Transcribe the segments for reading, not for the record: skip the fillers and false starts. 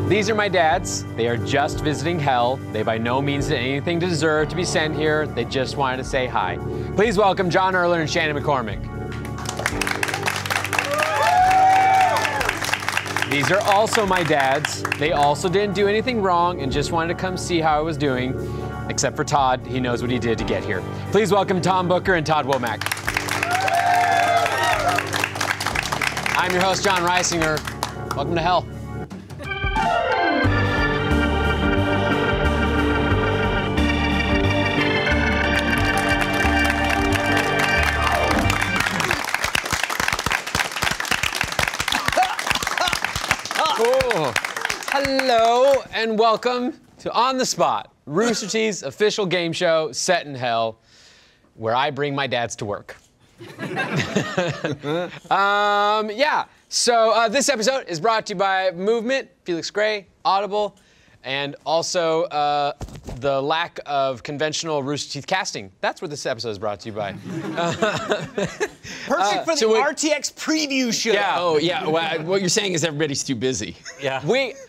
These are my dads. They are just visiting hell. They by no means did anything to deserve to be sent here. They just wanted to say hi. Please welcome John Erler and Shannon McCormick. These are also my dads. They also didn't do anything wrong and just wanted to come see how I was doing. Except for Todd, he knows what he did to get here. Please welcome Tom Booker and Todd Womack. I'm your host, Jon Risinger. Welcome to hell. Cool. Hello and welcome to On the Spot, Rooster Teeth's official game show set in hell, where I bring my dads to work. So this episode is brought to you by Movement, Felix Gray, Audible, and also the lack of conventional Rooster Teeth casting. That's what this episode is brought to you by. Perfect for the RTX preview show. Yeah. Oh, yeah. Well, what you're saying is everybody's too busy. Yeah.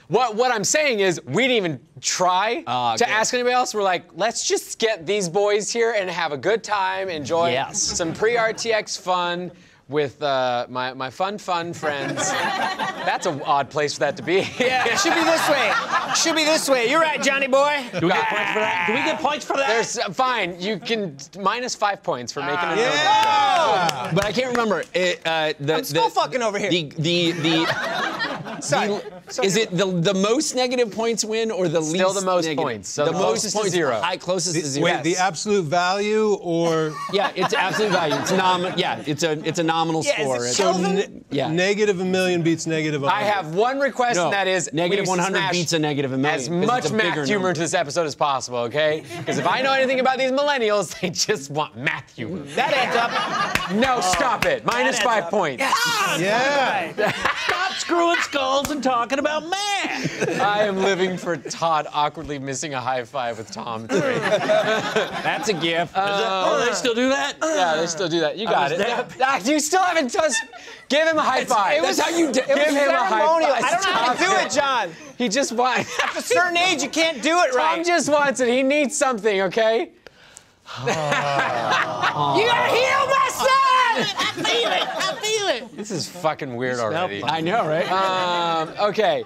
What I'm saying is we didn't even try to ask anybody else. We're like, let's just get these boys here and have a good time, enjoy some pre-RTX fun with my fun friends. That's an odd place for that to be. Yeah, it should be this way. Should be this way. You're right, Johnny boy. Do we get points for that? Do we get points for that? There's fine. You can minus 5 points for making a note. Yeah. But I can't remember. I'm skull fucking over here. Sorry. Is it the most negative points win or the least Still the most negative? points. So the the most closest to points, zero. Closest to zero. Wait, the absolute value or? Yeah, it's absolute value. It's it's a nominal Yeah, score. is it It's- Kelvin? Negative $1 million beats negative 100. I have one request, and that is negative we need to 100 smash beats a negative $1 million. as 'cause much it's a bigger math humor number. into this episode as possible, okay? Because if I know anything about these millennials, they just want math humor. That adds up. No, stop it. Minus adds 5 up. points. Yeah. Stop screwing skulls and talking about math. I am living for Todd awkwardly missing a high five with Tom. It's great. That's a gift. Oh, they still do that? Yeah, they still do that. You got was it. You still haven't touched. Give him a high five. It was That's how you give him a high ceremonial. five. I don't know how to do it, John. He just wants. At a certain age, you can't do it right. Tom just wants it. He needs something, okay? You gotta heal my son! I feel it. I feel it. This is fucking weird already. I know, right? Okay.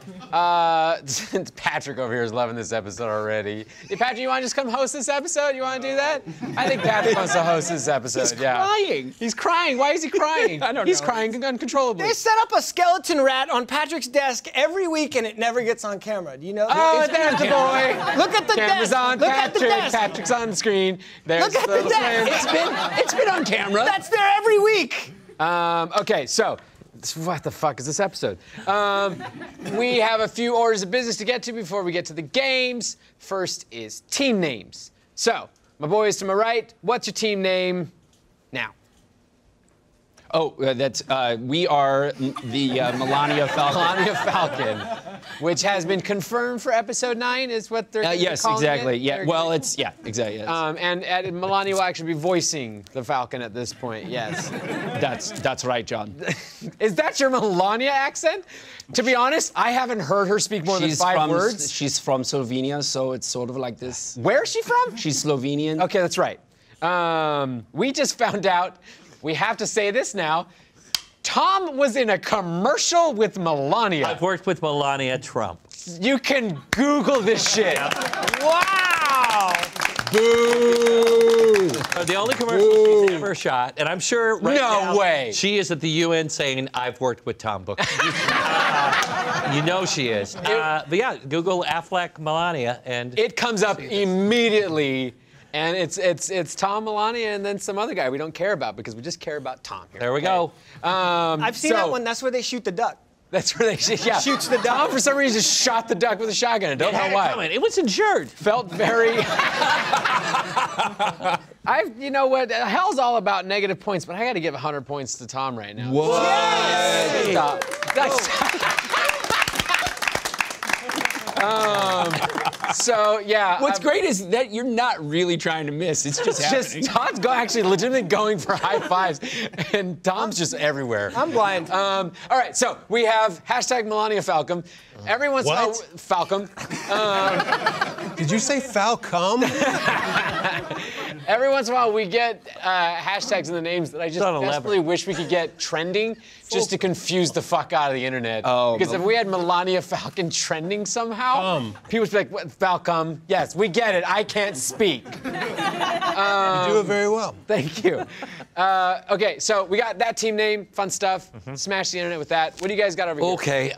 Since Patrick over here is loving this episode already. Hey, Patrick, you want to just come host this episode? You want to do that? I think Patrick wants to host this episode. He's crying. He's crying. Why is he crying? I don't know. He's crying uncontrollably. They set up a skeleton rat on Patrick's desk every week, and it never gets on camera. Do you know? Oh, there's the boy. Look at the Camera's desk. on Look at the Patrick. desk. Patrick's on the screen. There's Look at the little desk. friend. It's been on camera. That's there every week. Okay, so what the fuck is this episode? We have a few orders of business to get to before we get to the games. First is team names. So, my boys to my right, what's your team name now? Oh, we are the Melania Falcon. Melania Falcon, which has been confirmed for episode 9, is what they're Yes, calling exactly. it? Yeah. They're- Well, exactly. Yes. and Melania will actually be voicing the Falcon at this point. Yes. That's right, John. Is that your Melania accent? To be honest, I haven't heard her speak more than 5 words. She's from Slovenia, so it's sort of like this. Where is she from? She's Slovenian. Okay, that's right. We just found out, we have to say this now, Tom was in a commercial with Melania. I've worked with Melania Trump. You can Google this shit. Wow. Boo! The only commercial she's ever shot, and I'm sure right No now way. she is at the UN saying, I've worked with Tom Booker. You know she is. But yeah, Google Affleck Melania, and It comes up immediately, and it's Tom, Melania, and then some other guy we don't care about because we just care about Tom here. there we go. I've seen that one. That's where they shoot the duck. That's where they Shoots the duck. Tom, for some reason, just shot the duck with a shotgun. I don't know why. It was insured. Felt very. You know what? Hell's all about negative points, but I got to give 100 points to Tom right now. What? Stop. So, yeah. What's great is that you're not really trying to miss. It's just happening. Todd's actually legitimately going for high fives, and Tom's just everywhere. I'm blind. All right, so we have hashtag Melania Falcom. Every once in a while, Falcom. Did you say Falcom? Every once in a while, we get hashtags in the names that I just desperately wish we could get trending just to confuse the fuck out of the internet. Oh, because if we had Melania Falcon trending somehow, people would be like, what, Falcom? Yes, we get it. I can't speak. You do it very well. Thank you. Okay, so we got that team name, fun stuff. Smash the internet with that. What do you guys got over here? Okay,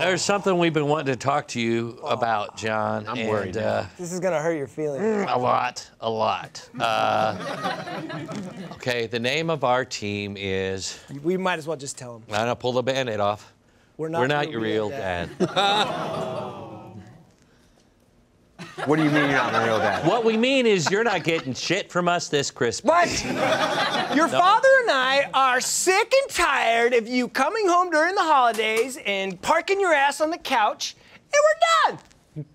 there's something we've been wanting to talk to you about, John. I'm worried. This is gonna hurt your feelings. A lot. Okay, the name of our team is. We might as well just tell them. I'm gonna pull the Band-Aid off. We're not your real dad. What do you mean you're not my real dad? What we mean is you're not getting shit from us this Christmas. What? Your father and I are sick and tired of you coming home during the holidays and parking your ass on the couch, and we're done.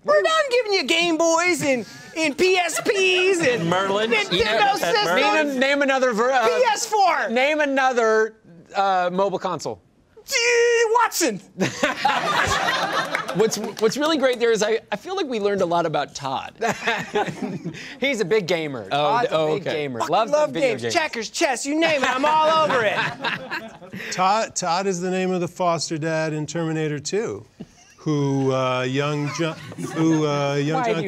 We're done giving you Game Boys and PSPs and Merlin. Nintendo systems. Name another. PS4. Name another mobile console. Watson. What's really great there is I feel like we learned a lot about Todd. He's a big gamer. Todd's a big gamer. Love games. Checkers, chess, you name it. I'm all over it. Todd is the name of the foster dad in Terminator 2. Who young John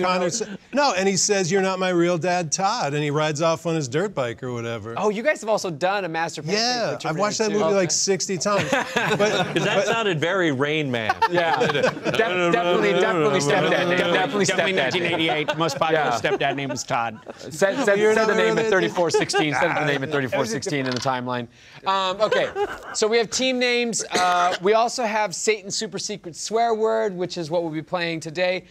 Connor said, no, and he says, "You're not my real dad, Todd," and he rides off on his dirt bike or whatever. Oh, you guys have also done a master. Yeah, I've watched that movie like 60 times. Because that sounded very Rain Man. Yeah, definitely stepdad name. Definitely 1988. Most popular stepdad name was Todd. Said the name at 3416. Said the name at 3416 in the timeline. Okay, so we have team names. We also have Satan's super secret swear word, which is what we'll be playing today.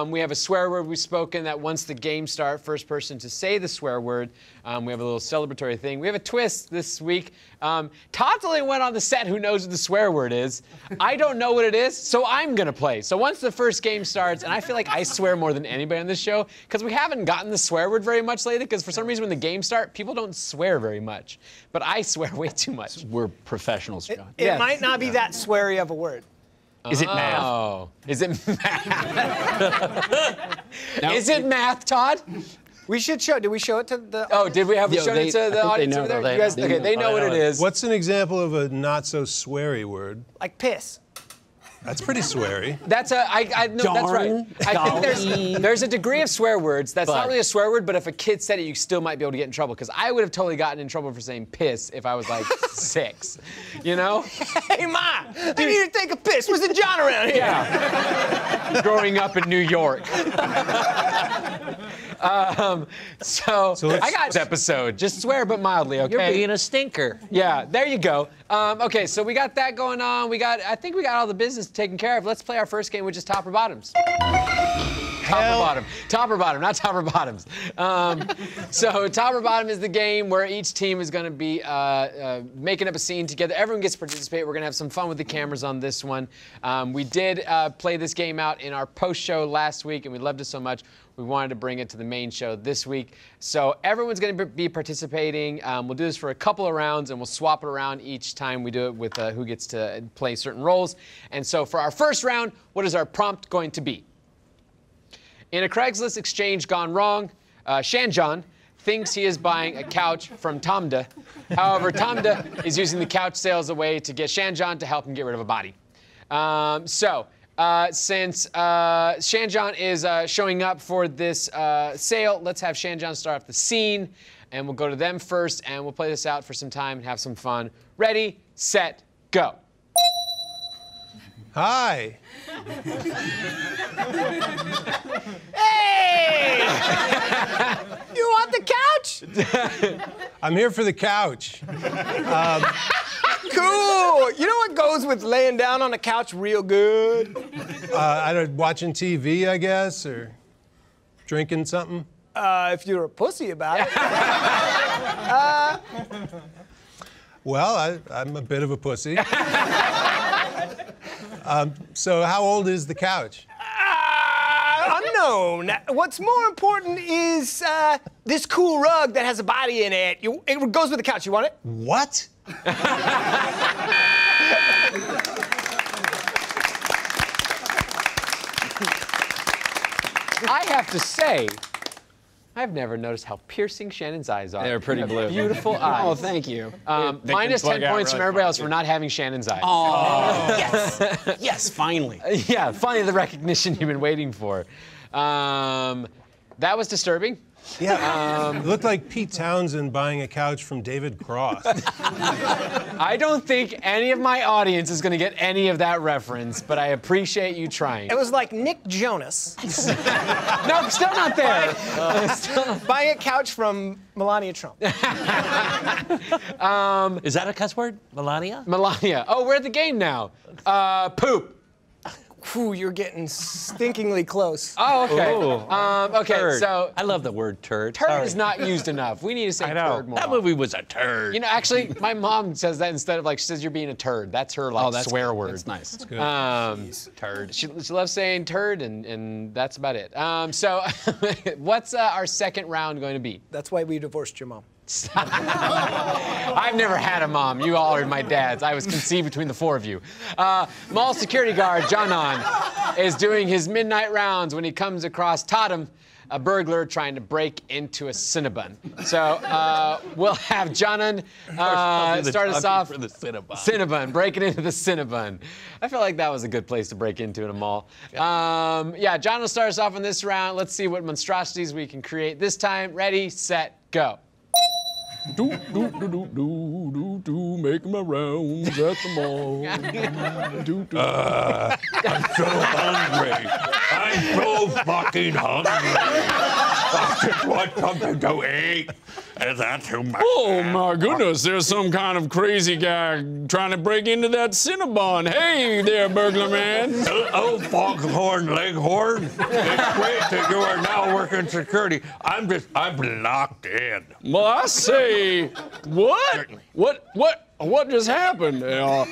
We have a swear word we've spoken that once the game starts, first person to say the swear word. We have a little celebratory thing. We have a twist this week. Todd's the only one on the set who knows what the swear word is. I don't know what it is, so I'm gonna play. So once the first game starts, and I feel like I swear more than anybody on this show, because we haven't gotten the swear word very much lately, because for some reason when the games start, people don't swear very much. But I swear way too much. We're professionals, John. It might not be that sweary of a word. Is it math? Oh, is it math? Is it math, Todd? We should show. Did we show it to the? Oh, did we have shown it to the audience over there? They You guys, know. okay, they know what it is. What's an example of a not so sweary word? Like piss. That's pretty sweary. That's no, that's right. I think there's a degree of swear words that's not really a swear word, but if a kid said it, you still might be able to get in trouble. Because I would have totally gotten in trouble for saying piss if I was like 6, you know? Hey, Ma, I need to take a piss. Was it John around here? Yeah. Growing up in New York. So I got this episode. Just swear, but mildly, okay? You're being a stinker. Yeah, there you go. Okay, so we got that going on. I think we got all the business taken care of. Let's play our first game, which is top or bottoms. Top or bottom. Top or bottom, not top or bottoms. So top or bottom is the game where each team is going to be making up a scene together. Everyone gets to participate. We're going to have some fun with the cameras on this one. We did play this game out in our post show last week, and we loved it so much. We wanted to bring it to the main show this week. So everyone's going to be participating. We'll do this for a couple of rounds, and we'll swap it around each time we do it with who gets to play certain roles. And so for our first round, what is our prompt going to be? In a Craigslist exchange gone wrong, Shanjon thinks he is buying a couch from Tamda. However, Tamda is using the couch sale as a way to get Shanjon to help him get rid of a body. Since Shanjon is showing up for this sale, let's have Shanjon start off the scene, and we'll go to them first, and we'll play this out for some time and have some fun. Ready, set, go. Hi. Hey! You want the couch? I'm here for the couch. Cool. You know what goes with laying down on a couch real good? I don't watching TV, I guess, or drinking something. If you're a pussy about it. Well, I'm a bit of a pussy. So how old is the couch? unknown. What's more important is this cool rug that has a body in it. It goes with the couch. You want it? What? I have to say, I've never noticed how piercing Shannon's eyes are. They're pretty blue. Beautiful eyes. Oh, thank you. Minus 10 points from everybody else for not having Shannon's eyes. Oh, yes. Yes, finally. Yeah, finally the recognition you've been waiting for. That was disturbing. Yeah. It looked like Pete Townsend buying a couch from David Cross. I don't think any of my audience is going to get any of that reference, but I appreciate you trying. It was like Nick Jonas. Nope, still not there. Buying a couch from Melania Trump. Is that a cuss word? Melania? Melania. Oh, we're at the game now. Poop. Whew, you're getting stinkingly close. Oh, okay. Okay, Turd. so I love the word turd. turd Sorry. is not used enough. We need to say I know. turd more. That movie was a turd. You know, actually, my mom says that instead of like, she says you're being a turd. That's her like swear good. word. That's nice. That's good. Turd. She loves saying turd, and that's about it. So, what's our second round going to be? That's why we divorced your mom. I've never had a mom. You all are my dads. I was conceived between the four of you. Mall security guard Jonan is doing his midnight rounds when he comes across Totem, a burglar trying to break into a Cinnabon. So we'll have Jonan start us off. For the Cinnabon. Cinnabon, breaking into the Cinnabon. I feel like that was a good place to break into in a mall. Yeah, John will start us off in this round. Let's see what monstrosities we can create this time. Ready, set, go. Making my rounds at the mall. I'm so hungry. I'm so fucking hungry. I just want something to eat. Is that too much? Oh my goodness, there's some kind of crazy guy trying to break into that Cinnabon. Hey there, burglar man. Oh, foghorn leghorn. It's great that you are now working security. I'm locked in. Well, I say, what? What just happened? Now,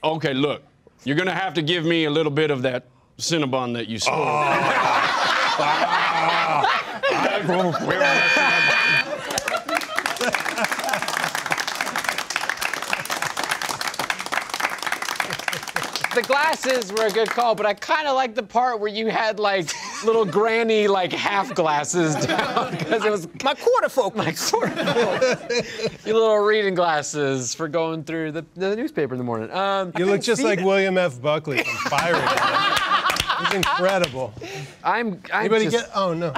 okay, look, you're gonna have to give me a little bit of that Cinnabon that you stole. The glasses were a good call, but I kind of like the part where you had like little granny like half glasses down because it was my quarterfolk. My quarterfolk. Your little reading glasses for going through the newspaper in the morning. You look just like William F. Buckley from Byron. It's incredible. Anybody just, get? Oh no.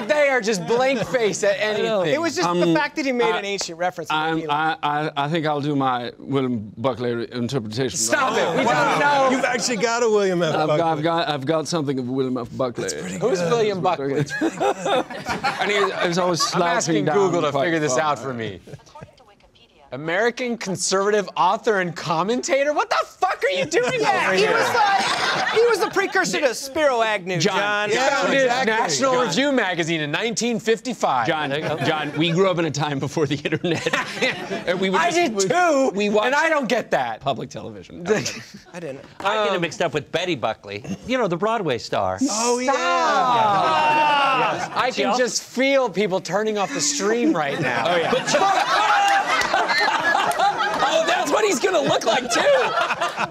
they are just blank face at anything. It was just the fact that he made an ancient reference. I think I'll do my William Buckley interpretation. Stop it! We don't know. You've actually got a William F. Buckley. I've got something of William F. Buckley. Who's William Buckley? And he's always I'm slouching asking down Google to quite figure this far. out for me. American conservative author and commentator? What the fuck are you doing over He here? he was the precursor to Spiro Agnew, John. Founded exactly. National John. Review magazine in 1955. John, we grew up in a time before the internet. And we would I did too, We watched and I don't get that. public television. I didn't. I get it mixed up with Betty Buckley. You know, the Broadway star. Oh yeah. I can just feel people turning off the stream right now. Oh, Oh, that's what he's gonna look like too.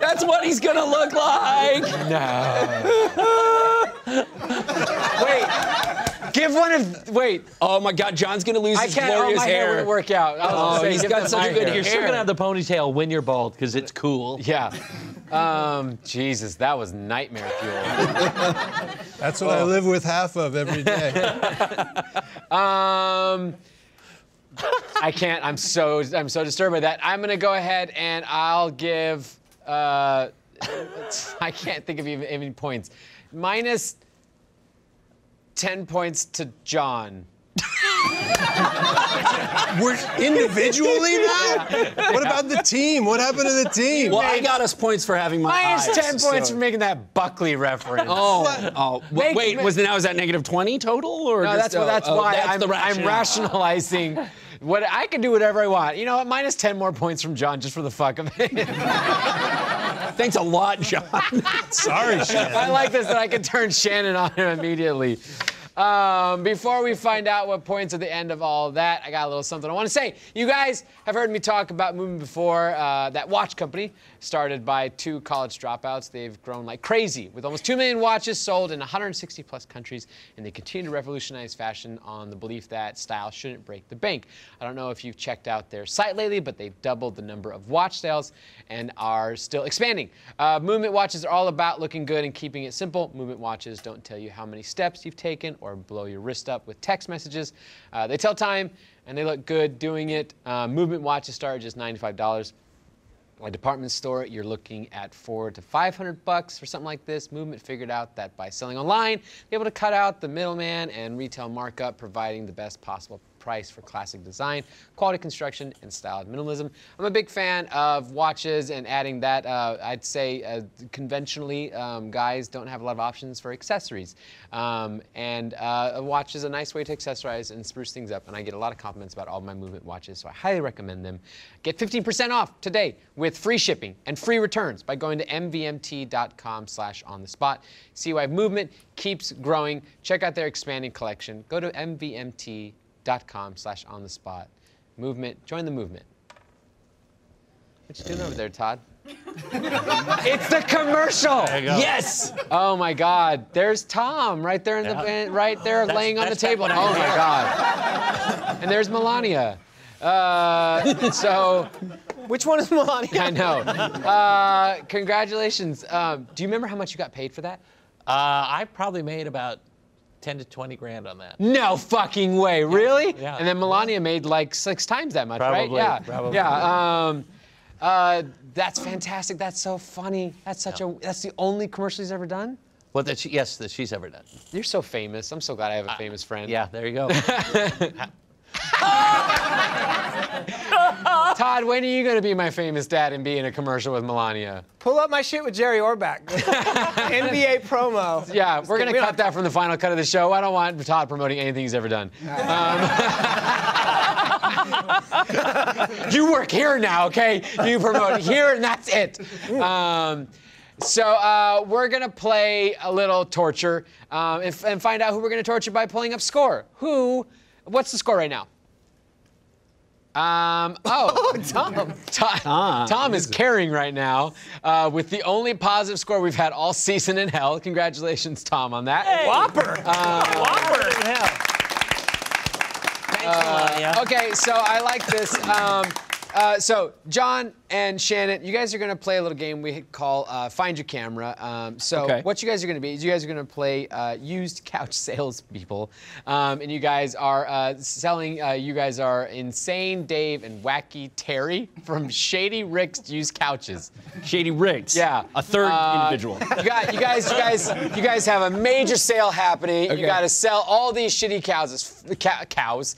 That's what he's gonna look like. No. Wait. Oh my God, John's gonna lose I his can't. glorious My hair hair. wouldn't work out. I was gonna say, he's give got them such my a good hair. hair. You're still gonna have the ponytail when you're bald because it's cool. Yeah. Jesus, that was nightmare fuel. That's what I live with half of every day. I can't. I'm so disturbed by that. I'm gonna go ahead and I'll give. I can't think of even any points. Minus 10 points to John. We're individually now? What about the team? What happened to the team? Well, I got us points for having my Minus eyes, 10 points so- for making that Buckley reference. Wait, is that negative 20 total, or No, just, that's why that's the I'm rationale. rationalizing I can do whatever I want. You know what? Minus 10 more points from Jon just for the fuck of it. Thanks a lot, Jon. Sorry, Shannon. I like this that I can turn Shannon on him immediately. Before we find out what points at the end of all of that, I got a little something I want to say. You guys have heard me talk about Movement before. That watch company started by 2 college dropouts. They've grown like crazy with almost 2 million watches sold in 160 plus countries, and they continue to revolutionize fashion on the belief that style shouldn't break the bank. I don't know if you've checked out their site lately, but they've doubled the number of watch sales and are still expanding. Movement watches are all about looking good and keeping it simple. Movement watches don't tell you how many steps you've taken or blow your wrist up with text messages. They tell time, and they look good doing it. Movement watches start at just $95. A department store, you're looking at $400 to $500 for something like this. Movement figured out that by selling online, they're able to cut out the middleman and retail markup, providing the best possible price for classic design, quality construction, and style minimalism. I'm a big fan of watches, and adding that, I'd say conventionally, guys don't have a lot of options for accessories. A watch is a nice way to accessorize and spruce things up, and I get a lot of compliments about all my Movement watches, so I highly recommend them. Get 15% off today with free shipping and free returns by going to mvmt.com/onthespot. See why Movement keeps growing. Check out their expanding collection. Go to mvmt.com/onthespot. Movement, join the movement. What you doing over there, Todd? It's the commercial. There you go. Yes. Oh my God. There's Tom right there in the right there laying on the table. Oh my God. And there's Melania. Which one is Melania? I know. Congratulations. Do you remember how much you got paid for that? I probably made about 10 to 20 grand on that. No fucking way. Really? Yeah. And then Melania made like 6 times that much, Probably, right? Yeah. probably. Yeah. That's fantastic. That's so funny. That's that's the only commercial he's ever done? Well, that she's ever done. You're so famous. I'm so glad I have a famous friend. Yeah, there you go. Todd, when are you going to be my famous dad and be in a commercial with Melania? Pull up my shit with Jerry Orbach. NBA promo. Yeah, we're going to cut that from the final cut of the show. I don't want Todd promoting anything he's ever done. You work here now, okay? You promote here, and that's it. So we're going to play a little torture and find out who we're going to torture by pulling up score. What's the score right now? Tom is carrying right now with the only positive score we've had all season in hell. Congratulations, Tom, on that. Hey. Whopper. Whopper. Thanks, Melania. Okay, so I like this. So Jon and Shannon, you guys are going to play a little game we call Find Your Camera. What you guys are going to be is you guys are going to play used couch salespeople. And you guys are selling, you guys are Insane Dave and Wacky Terry from Shady Rick's Used Couches. Shady Rick's. Yeah. A third individual. You guys have a major sale happening. Okay. You got to sell all these shitty cows. Shitty cows.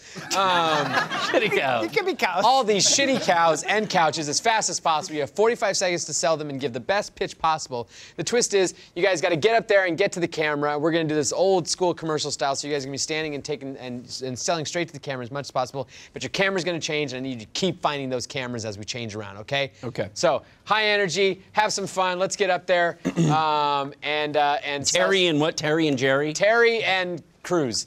It can be cows. All these shitty cows and couches as fast as possible. You have 45 seconds to sell them and give the best pitch possible. The twist is you guys got to get up there and get to the camera. We're going to do this old school commercial style, so you guys are going to be standing and taking and selling straight to the camera as much as possible. But your camera's going to change, and I need you to keep finding those cameras as we change around, okay? Okay. So high energy, have some fun. Let's get up there and Terry and what? Terry and Jerry? Terry and Cruz.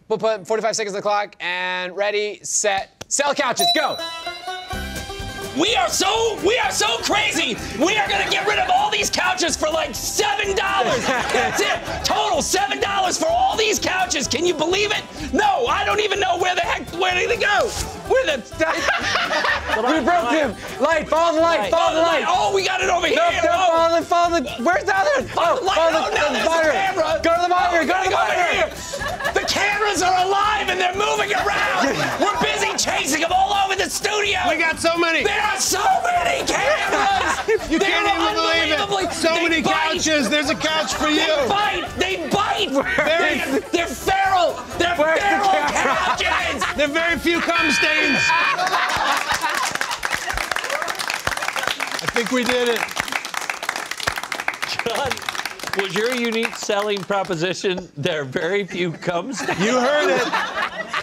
We'll put 45 seconds on the clock, and ready, set, sell couches, go! We are so crazy. We are gonna get rid of all these couches for like $7. That's it. Total $7 for all these couches. Can you believe it? No, I don't even know where did they go? We broke him. Light, follow the light, follow the light. Oh, we got it over here. Follow the. Where's the other? Follow the monitor. camera. Go to the monitor. Go to the over monitor. here. The cameras are alive and they're moving around. We're busy chasing them all over the studio. We got so many. There are so many cameras. You can't even believe it. So many couches. There's a couch for you. They bite. They're feral. They're feral couches. There are very few cum stains. I think we did it. Jon, was your unique selling proposition, there are very few cum stains? You heard it.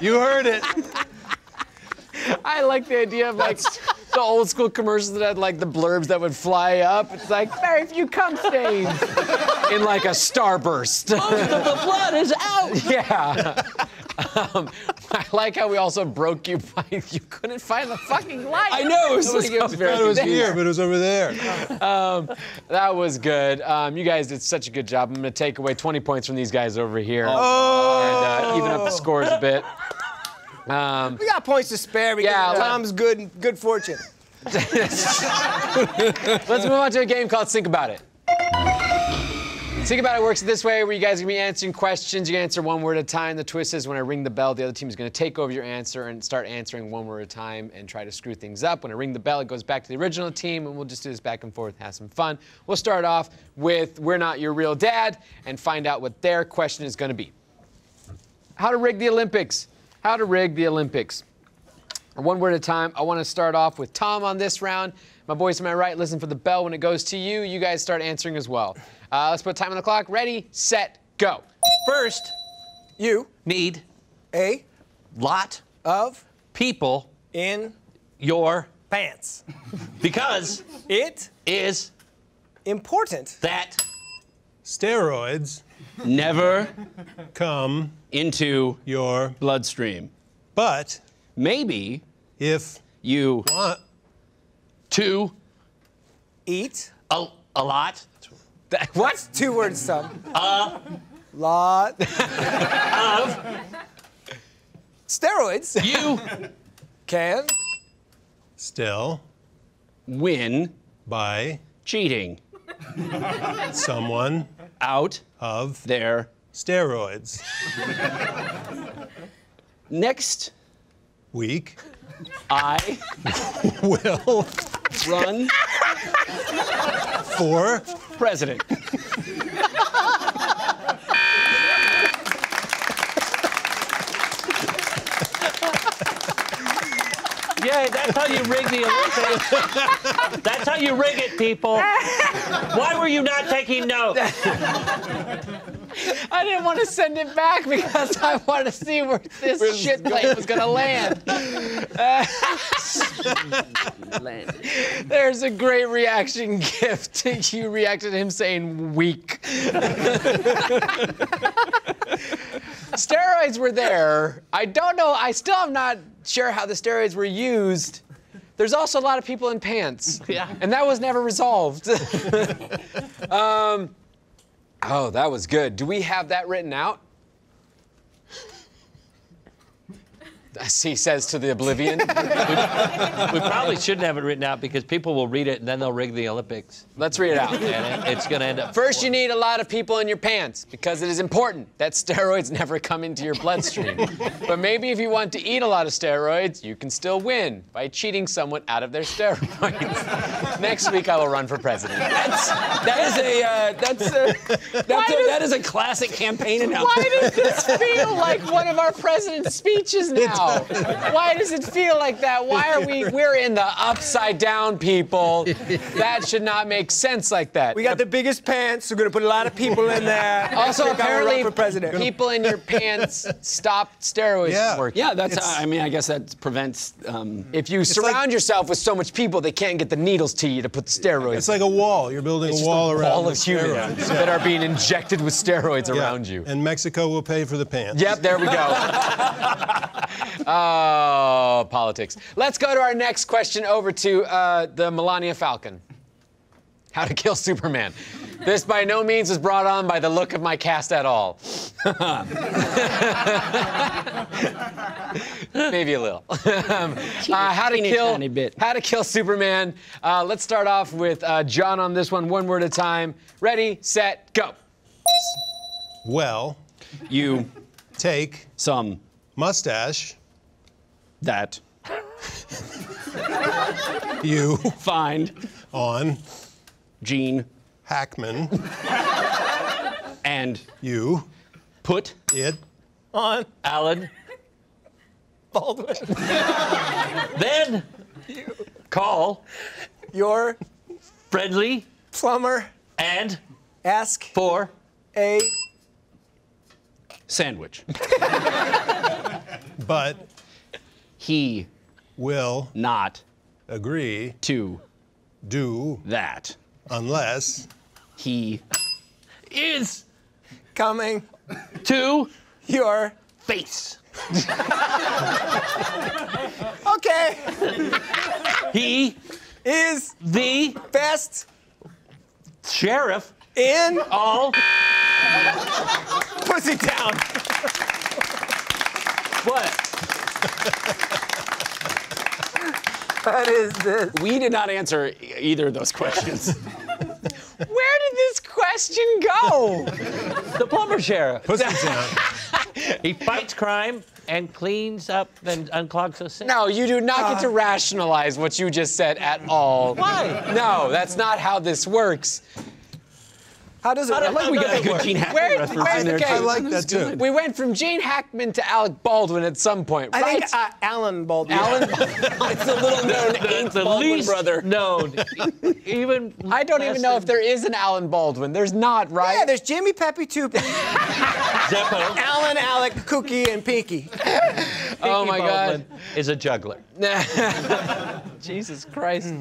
You heard it. I like the idea of like the old school commercials that had like the blurbs that would fly up. It's like very few cum stains in like a starburst. Most of the blood is out. Yeah. I like how we also broke you by you couldn't find the fucking light. I know. It was I thought It was here, but it was over there. That was good. You guys did such a good job. I'm going to take away 20 points from these guys over here. And even up the scores a bit. We got points to spare because Tom's good fortune. Let's move on to a game called Think About It. Think About It works this way, where you guys are going to be answering questions. You can answer one word at a time. The twist is when I ring the bell, the other team is going to take over your answer and start answering one word at a time and try to screw things up. When I ring the bell, it goes back to the original team, and we'll just do this back and forth, have some fun. We'll start off with We're Not Your Real Dad and find out what their question is going to be. How to rig the Olympics. How to rig the Olympics. One word at a time. I want to start off with Tom on this round. My boys to my right, listen for the bell when it goes to you. You guys start answering as well. Let's put time on the clock. Ready, set, go. First, you Need a lot of people in your pants. because It is important that Steroids Never come into your, bloodstream. but Maybe if you want to eat a lot What? 2 words, Tom. Lot of steroids you can still win by cheating someone out of their steroids. next Week I will run for president. Yeah, that's how you rig the Olympics. That's how you rig it, people. Why were you not taking notes? I didn't want to send it back because I wanted to see where this shit plate was going to land. There's a great reaction gift. You reacted to him saying weak. Steroids were there. I don't know. I still am not sure how the steroids were used. There's also a lot of people in pants. Yeah. And that was never resolved. Oh, that was good. Do we have that written out? He says to the oblivion. We probably shouldn't have it written out because people will read it and then they'll rig the Olympics. Let's read it out. And it's going to end up. First, you need a lot of people in your pants because it is important that steroids never come into your bloodstream. But maybe if you want to eat a lot of steroids, you can still win by cheating someone out of their steroids. Next week, I will run for president. That is a classic campaign announcement. Why does this feel like one of our president's speeches now? Why does it feel like that? Why are we're in the upside down, people. That should not make sense like that. We got the biggest pants. We're gonna put a lot of people in there. Also, Next week I will run apparently, for president. people in your pants stopped steroids Yeah. from working. Yeah, that's. I mean, I guess that prevents. If you surround yourself with so much people, they can't get the needles to you to put the steroids. It's like a wall. You're building It's a just wall around wall the of humans steroids. that are being injected with steroids Yeah. around you. And Mexico will pay for the pants. Yep, there we go. Oh, politics. Let's go to our next question over to the Melania Falcon. How to kill Superman. This by no means was brought on by the look of my cast at all. Maybe a little. How to kill Superman. Let's start off with John on this one word at a time. Ready, set, go. Well, You take some mustache. that You find on Gene Hackman. and You put it On Alan, Baldwin. then call Your friendly plumber. and Ask for a sandwich. But he will not agree to do that unless he Is Coming to your face. Okay. he Is the best sheriff in all Pussy Town. what? What is this? We did not answer either of those questions. Where did this question go? The plumber sheriff. Pussy Town. He fights crime and cleans up and unclogs the sink. No, you do not get to rationalize what you just said at all. Why? No, that's not how this works. How does it I work? like We got a good Gene Hackman reference in there. okay. too. I like that too. We went from Gene Hackman to Alec Baldwin at some point, I right? think Alan Baldwin. It's a little known Ain't The Baldwin least brother. known. Even I don't even know if there is an Alan Baldwin. There's not, right? Yeah, there's Jimmy, Peppy, Tupi, Zeppo. Alan, Alec, Cookie, and Pinky. Oh my God. Is a juggler. Jesus Christ.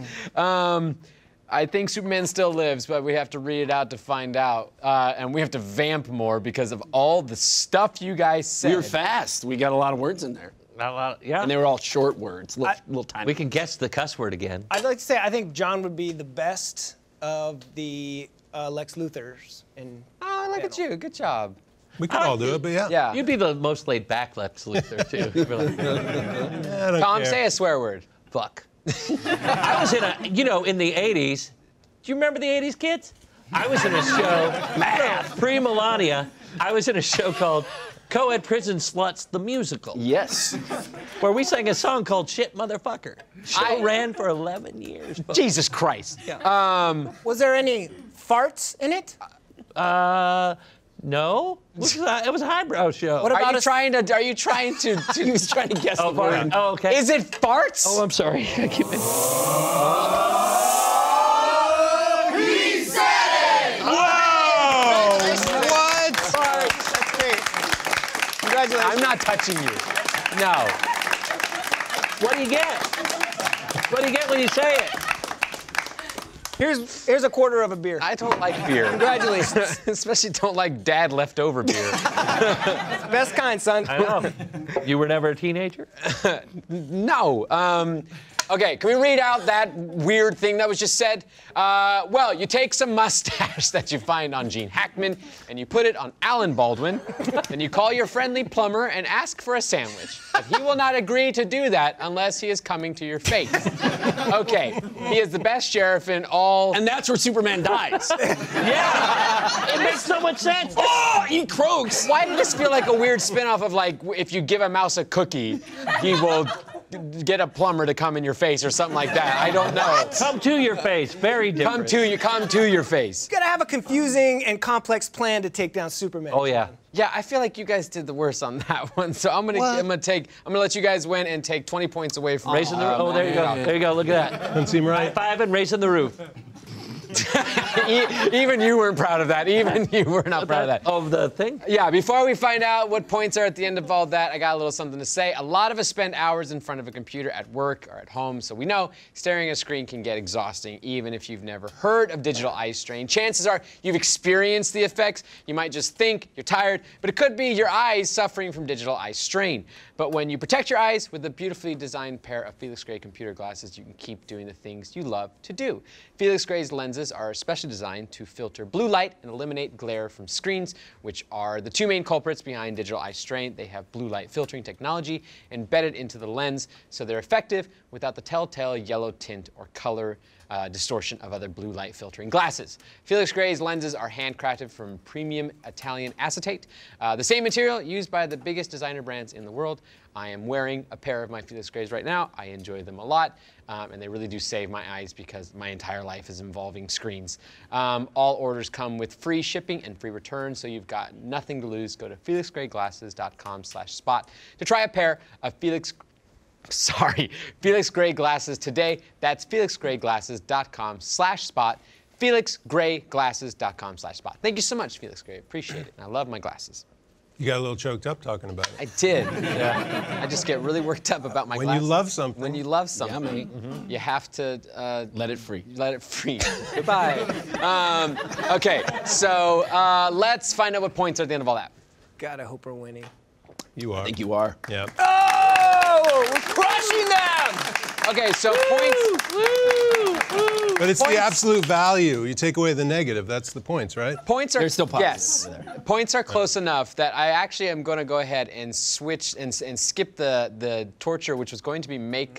I think Superman still lives, but we have to read it out to find out. And we have to vamp more because of all the stuff you guys said. We were fast. We got a lot of words in there. Not a lot. Yeah. And they were all short words, little tiny. We can guess the cuss word again. I'd like to say I think John would be the best of the Lex Luthors. Oh, look at you. Good job. We could all do it, but yeah. Yeah. You'd be the most laid back Lex Luthor too. You'd be like, I don't Tom, care. say a swear word. fuck. I was in a, in the 80s. Do you remember the 80s, kids? I was in a show, pre-Melania, I was in a show called Co-Ed Prison Sluts, the Musical. Yes. Where we sang a song called Shit Motherfucker. Show ran for 11 years. Jesus Christ. Was there any farts in it? No. It was a highbrow show. What about Are you trying to He was trying to guess the farting. word. Oh, okay. Is it farts? Oh, I'm sorry. I keep it. What? That's great. Congratulations. I'm not touching you. No. What do you get? What do you get when you say it? Here's a quarter of a beer. I don't like beer. Congratulations. Especially don't like dad leftover beer. Best kind, son. I know. You were never a teenager? No. Okay, can we read out that weird thing that was just said? Well, you take some mustache that you find on Gene Hackman and you put it on Alan Baldwin, and you call your friendly plumber and ask for a sandwich. But he will not agree to do that unless he is coming to your face. Okay, he is the best sheriff in all. And that's where Superman dies. Yeah. It makes so much sense. Oh, he croaks. Why did this feel like a weird spin-off of like if you give a mouse a cookie, he will get a plumber to come in your face or something like that. I don't know. Come to your face. Very different. Come to your face. You gotta have a confusing and complex plan to take down Superman. Oh, yeah. Yeah, I feel like you guys did the worst on that one. So I'm gonna let you guys win and take 20 points away from Raising the roof. Oh, there you go. There you go. Look at that. Doesn't seem High right. five and raising the roof. Even you weren't proud of that. Even you were not proud of that. Of the thing? Yeah, before we find out what points are at the end of all that, I got a little something to say. A lot of us spend hours in front of a computer at work or at home, so we know staring at a screen can get exhausting, even if you've never heard of digital eye strain. Chances are you've experienced the effects. You might just think you're tired, but it could be your eyes suffering from digital eye strain. But when you protect your eyes with a beautifully designed pair of Felix Gray computer glasses, you can keep doing the things you love to do. Felix Gray's lenses are especially designed to filter blue light and eliminate glare from screens, which are the two main culprits behind digital eye strain. They have blue light filtering technology embedded into the lens, so they're effective without the telltale yellow tint or color distortion of other blue light filtering glasses. Felix Gray's lenses are handcrafted from premium Italian acetate, the same material used by the biggest designer brands in the world. I am wearing a pair of my Felix Grays right now. I enjoy them a lot, and they really do save my eyes because my entire life is involving screens. All orders come with free shipping and free returns, so you've got nothing to lose. Go to felixgrayglasses.com/spot to try a pair of Felix Gray glasses today. That's felixgrayglasses.com/spot. felixgrayglasses.com/spot. Thank you so much, Felix Gray. Appreciate it. And I love my glasses. You got a little choked up talking about it. I did. Yeah. I just get really worked up about my When glasses. you love something. When you love something, you have to let it free. Let it free. Goodbye. Okay, so let's find out what points are at the end of all that. God, I hope we're winning. You are. I think you are. Yeah. Oh, we're crushing them! Okay, so points. But it's the absolute value. You take away the negative. That's the points, right? Points are They're still positive yes. over there. Points are close enough that I actually am going to go ahead and switch and skip the torture, which was going to be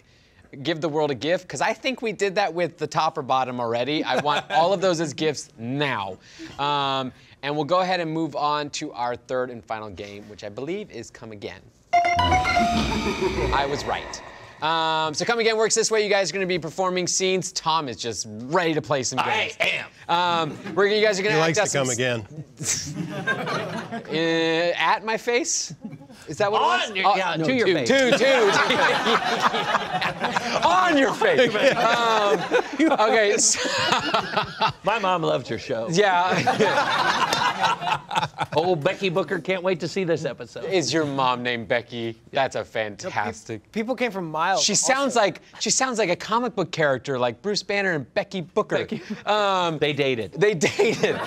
give the world a gift, because I think we did that with the top or bottom already. I want all of those as gifts now. And we'll go ahead and move on to our third and final game, which I believe is Come Again. I was right. So Come Again works this way. You guys are going to be performing scenes. Tom is just ready to play some games. I am. You guys are going He to likes act to out come again. at my face? Is that what it was? Yeah, to your face. On your face. Okay. So, My mom loved your show. yeah. Old Becky Booker can't wait to see this episode. Is your mom named Becky? That's a fantastic. People came from miles. She sounds like a comic book character, like Bruce Banner and Becky Booker. They dated. They dated.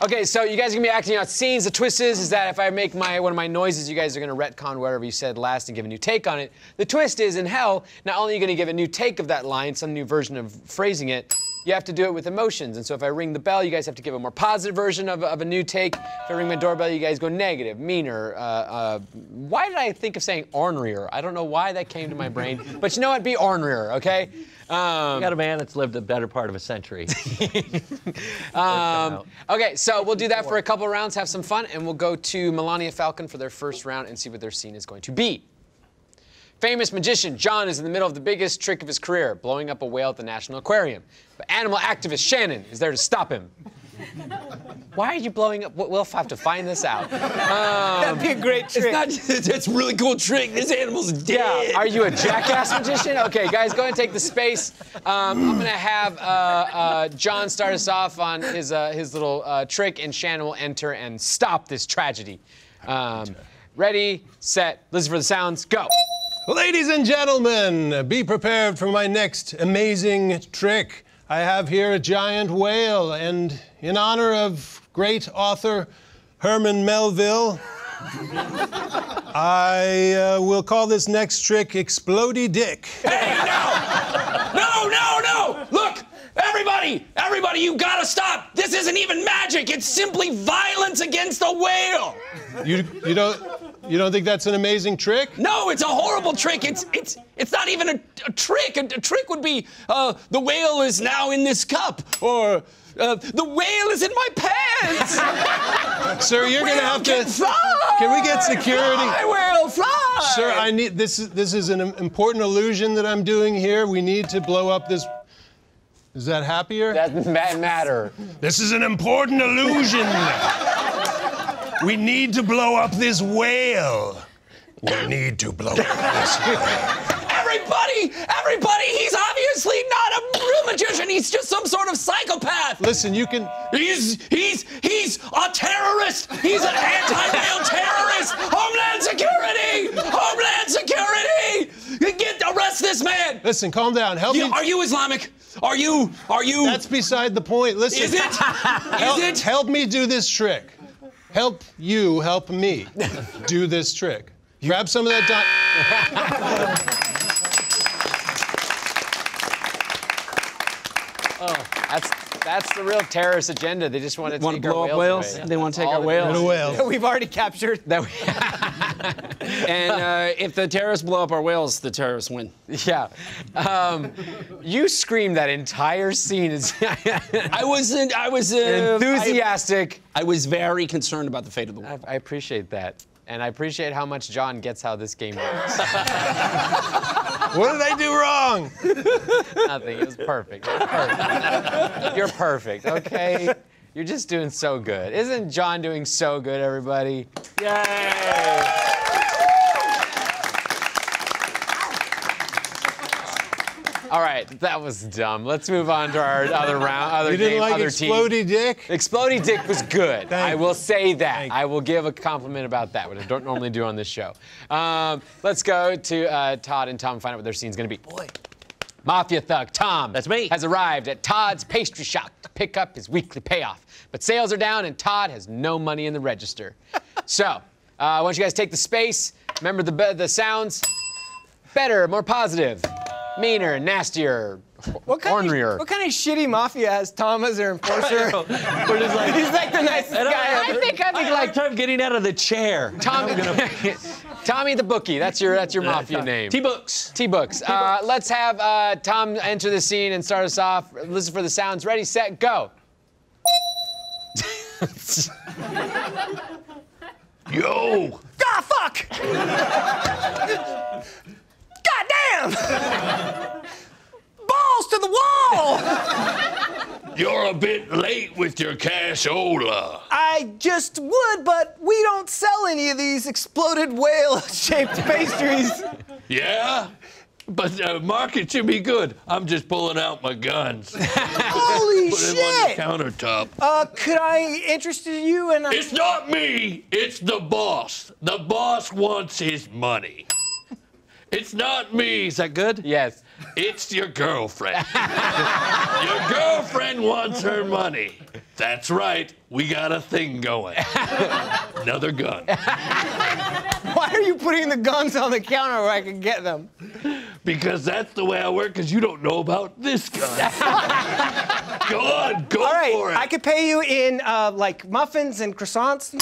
Okay, so you guys are gonna be acting out scenes. The twist is that if I make one of my noises, you guys are gonna retcon whatever you said last and give a new take on it. The twist is, in hell, not only are you gonna give a new take of that line, some new version of phrasing it, you have to do it with emotions. And so if I ring the bell, you guys have to give a more positive version of a new take. If I ring my doorbell, you guys go negative, meaner. Why did I think of saying ornerier? I don't know why that came to my brain, but you know what? Be ornerier, okay? You got a man that's lived a better part of a century. Okay, so we'll do that for a couple rounds, have some fun, and we'll go to Melania Falcon for their first round and see what their scene is going to be. Famous magician Jon is in the middle of the biggest trick of his career, blowing up a whale at the National Aquarium. But animal activist Shannon is there to stop him. Why are you blowing up? We'll have to find this out. That'd be a great trick. That's a really cool trick. This animal's dead. Yeah, are you a jackass magician? Okay, guys, go ahead and take the space. I'm gonna have Jon start us off on his little trick, and Shannon will enter and stop this tragedy. Ready, set, listen for the sounds, go. Ladies and gentlemen, be prepared for my next amazing trick. I have here a giant whale, and in honor of great author Herman Melville, I will call this next trick Explodey Dick. Hey, no! Look, everybody, you gotta stop. This isn't even magic. It's simply violence against a whale. You don't think that's an amazing trick? No, it's a horrible trick. It's not even a trick. A trick would be the whale is now in this cup, or the whale is in my pants. Sir, you're gonna have to. Fly! Can we get security? I will fly. Sir, I need this is an important illusion that I'm doing here. We need to blow up this. Is that happier? That doesn't matter. This is an important illusion. We need to blow up this whale. We need to blow up this whale. Everybody, he's obviously not a real magician. He's just some sort of psychopath. Listen, you can. He's a terrorist. He's an anti-whale terrorist. Homeland Security. Arrest this man. Listen, calm down. Help me. Are you Islamic? Are you? That's beside the point. Listen. Is it? Help me do this trick. Help me do this trick. Grab some of that That's the real terrorist agenda. They just want to take blow our up whales? away. They want to take our whales. whales. We've already captured. And if the terrorists blow up our whales, the terrorists win. Yeah. You screamed that entire scene. I was enthusiastic. I was very concerned about the fate of the world. I appreciate that. And I appreciate how much Jon gets how this game works. What did I do wrong? Nothing. It was perfect. You're perfect, okay? You're just doing so good. Isn't Jon doing so good, everybody? Yay! All right, that was dumb. Let's move on to our other round. You didn't like Explodey Dick? Explodey Dick was good. I will say that. Thank I will give a compliment about that, which I don't normally do on this show. Let's go to Todd and Tom and find out what their scene's gonna be. Boy. Mafia thug Tom That's me. has arrived at Todd's pastry shop to pick up his weekly payoff. But sales are down and Todd has no money in the register. So, why don't you guys take the space? Remember the sounds? Better, more positive, meaner, nastier, ornerier. What kind of shitty mafia has Tom as their enforcer? We're just like, He's like the nicest guy I ever. think I like time getting out of the chair. Tommy the Bookie. That's your mafia name. T-Books. T-Books. Let's have Tom enter the scene and start us off. Listen for the sounds. Ready, set, go. Yo! Ah, fuck! God damn! Balls to the wall! You're a bit late with your cashola. I just would, but we don't sell any of these exploded whale-shaped pastries. Yeah? But the market should be good. I'm just pulling out my guns. Holy Put them on shit! the countertop. Could I interest you in? It's not me. It's the boss. The boss wants his money. It's not me. Is that good? Yes. It's your girlfriend. Your girlfriend wants her money. That's right. We got a thing going. Another gun. Why are you putting the guns on the counter where I can get them? Because that's the way I work, because you don't know about this gun. Go on, go All right, for it. I could pay you in like muffins and croissants.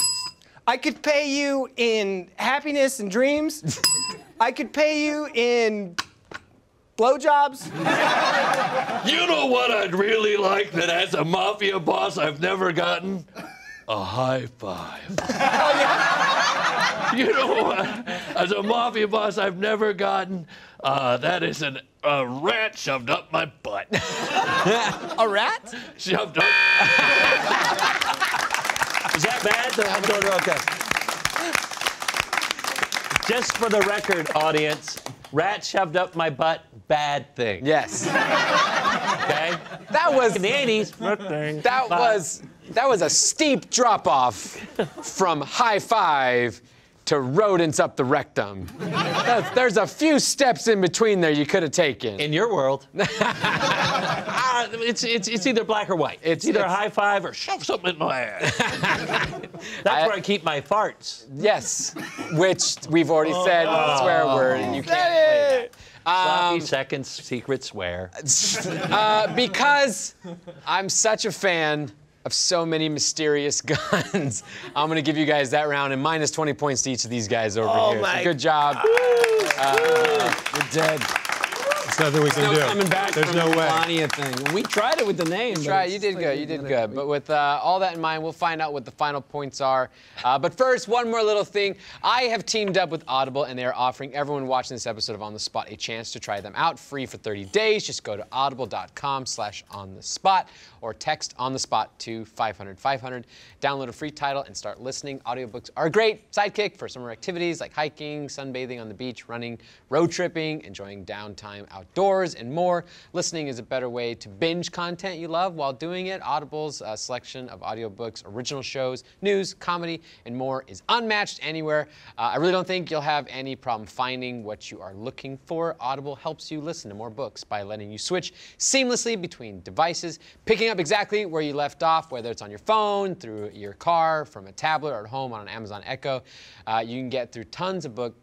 I could pay you in happiness and dreams. I could pay you in blowjobs. You know what I'd really like that as a mafia boss I've never gotten? A high five. You know what? As a mafia boss I've never gotten? That is a rat shoved up my butt. A rat? Shoved up. Is that bad? Okay. Just for the record, audience, rat shoved up my butt, bad thing. Yes. Okay? That was In the 80s, that was a steep drop off from high five to rodents up the rectum. There's a few steps in between there you could have taken. in your world, it's either black or white. It's either a high five or shove something in my ass. That's where I keep my farts. Yes, which we've already said a swear word, and you can't play that. Sloppy seconds, secret swear. Because I'm such a fan of so many mysterious guns, I'm gonna give you guys that round and minus 20 points to each of these guys over here. So good job. You're dead. There's nothing we can do. Coming back There's from no the way. Melania thing. We tried it with the name. but Right, it's you did like good, you did good. But with all that in mind, we'll find out what the final points are. But first, one more little thing. I have teamed up with Audible, and they are offering everyone watching this episode of On the Spot a chance to try them out free for 30 days. Just go to audible.com/onthespot or text On the Spot to 500-500. Download a free title and start listening. Audiobooks are a great sidekick for summer activities like hiking, sunbathing on the beach, running, road tripping, enjoying downtime outdoors, and more. Listening is a better way to binge content you love while doing it. Audible's selection of audiobooks, original shows, news, comedy, and more is unmatched anywhere. I really don't think you'll have any problem finding what you are looking for. Audible helps you listen to more books by letting you switch seamlessly between devices, picking up exactly where you left off, whether it's on your phone, through your car, from a tablet, or at home on an Amazon Echo. You can get through tons of books,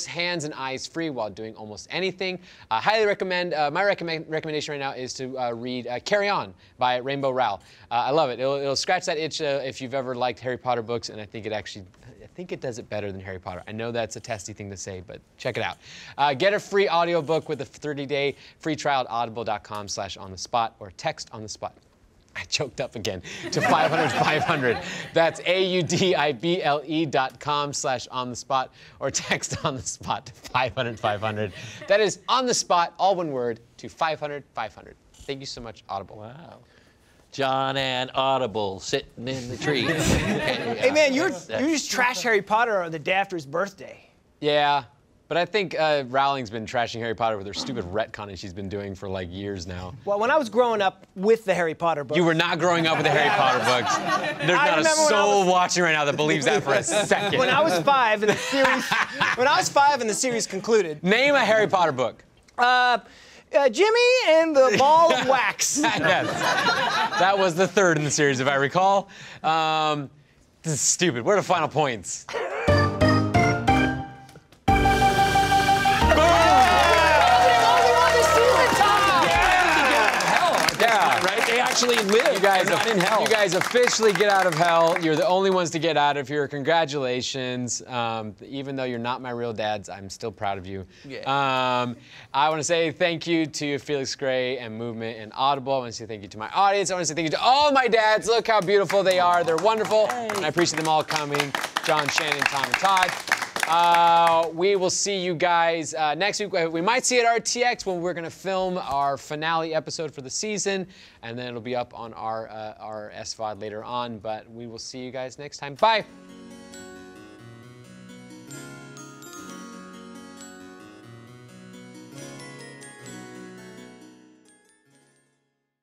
hands and eyes free while doing almost anything. I highly recommend, my recommendation right now is to read Carry On by Rainbow Rowell. I love it. It'll scratch that itch if you've ever liked Harry Potter books, and I think it does it better than Harry Potter. I know that's a testy thing to say, but check it out. Get a free audiobook with a 30-day free trial at audible.com/onthespot or text On the Spot. I choked up again to 500-500. That's audible.com/onthespot or text On the Spot to 500-500. That is On the Spot, all one word, to 500-500. Thank you so much, Audible. Wow. John and Audible sitting in the tree. Hey man, you just trash Harry Potter on the day after his birthday. Yeah. But I think Rowling's been trashing Harry Potter with her stupid retconning she's been doing for like years now. Well, when I was growing up with the Harry Potter books. You were not growing up with the Harry Potter books. There's not a soul watching right now that believes that for a second. When I was 5 and the series, when I was 5 and the series concluded. Name a Harry Potter book. Jimmy and the Ball of Wax. Yes. That was the 3rd in the series, if I recall. This is stupid. What are the final points? Live. You guys officially get out of hell. You're the only ones to get out of here. Congratulations. Even though you're not my real dads, I'm still proud of you. Yeah. I want to say thank you to Felix Gray and Movement and Audible. I want to say thank you to my audience. I want to say thank you to all my dads. Look how beautiful they are. They're wonderful. And I appreciate them all coming. John, Shannon, Tom, and Todd. We will see you guys next week. We might see it at RTX when we're going to film our finale episode for the season, and then it'll be up on our SVOD later on. But we will see you guys next time. Bye.